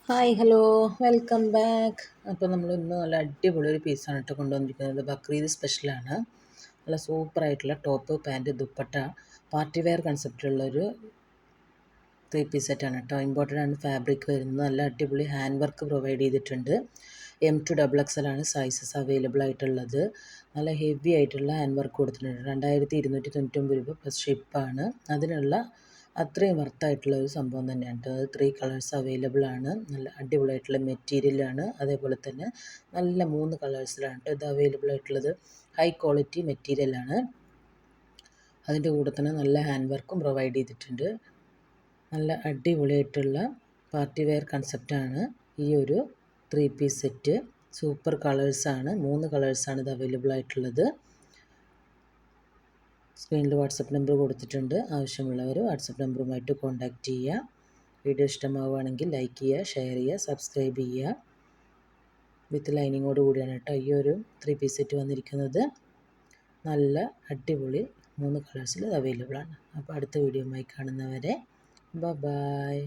Hi hello welcome back. അപ്പോൾ നമ്മൾ ഇന്ന് നല്ല അടിപൊളി ഒരു പീസാണ് കേട്ടോ കൊണ്ടുവന്നിരിക്കുന്നത്. ബക്രീദ് സ്പെഷ്യലാണ്. നല്ല സൂപ്പറായിട്ടുള്ള top pant dupatta party wear കൺസെപ്റ്റുള്ളൊരു 3 പീസ് സെറ്റാണ് കേട്ടോ. ഇമ്പോർട്ടൻ്റ് ആണ് ഫാബ്രിക് വരുന്നത്. നല്ല അടിപൊളി ഹാൻഡ് വർക്ക് പ്രൊവൈഡ് ചെയ്തിട്ടുണ്ട്. M to XXL ആണ് സൈസസ് അവൈലബിൾ ആയിട്ടുള്ളത്. നല്ല ഹെവി ആയിട്ടുള്ള ഹാൻഡ് വർക്ക് കൊടുത്തിട്ടുണ്ട്. 2299 രൂപ പ്ലസ് ഷിപ്പാണ്. അതിനുള്ള അത്രയും വർത്തായിട്ടുള്ള ഒരു സംഭവം തന്നെയാണ് കേട്ടോ. അത് 3 കളേഴ്സ് അവൈലബിൾ ആണ്. നല്ല അടിപൊളിയായിട്ടുള്ള മെറ്റീരിയലാണ്. അതേപോലെ തന്നെ നല്ല 3 കളേഴ്സിലാണ് കേട്ടോ ഇത് അവൈലബിൾ ആയിട്ടുള്ളത്. ഹൈ ക്വാളിറ്റി മെറ്റീരിയലാണ്. അതിൻ്റെ കൂടെ തന്നെ നല്ല ഹാൻഡ് വർക്കും പ്രൊവൈഡ് ചെയ്തിട്ടുണ്ട്. നല്ല അടിപൊളിയായിട്ടുള്ള പാർട്ടി വെയർ കൺസെപ്റ്റാണ് ഈ ഒരു 3 പീസ് സെറ്റ്. സൂപ്പർ കളേഴ്സാണ്. 3 കളേഴ്സാണ് ഇത് അവൈലബിൾ ആയിട്ടുള്ളത്. സ്ക്രീനിൽ വാട്സപ്പ് നമ്പർ കൊടുത്തിട്ടുണ്ട്. ആവശ്യമുള്ളവർ വാട്സപ്പ് നമ്പറുമായിട്ട് കോൺടാക്റ്റ് ചെയ്യുക. വീഡിയോ ഇഷ്ടമാവുകയാണെങ്കിൽ ലൈക്ക് ചെയ്യുക, ഷെയർ ചെയ്യുക, സബ്സ്ക്രൈബ് ചെയ്യുക. വിത്ത് ലൈനിങ്ങോട് കൂടിയാണ് കേട്ടോ ഈ ഒരു 3 പീസ് സെറ്റ് വന്നിരിക്കുന്നത്. നല്ല അടിപൊളി 3 കളേഴ്സിൽ അവൈലബിൾ ആണ്. അപ്പോൾ അടുത്ത വീഡിയോയുമായി കാണുന്നവരെ ബൈ.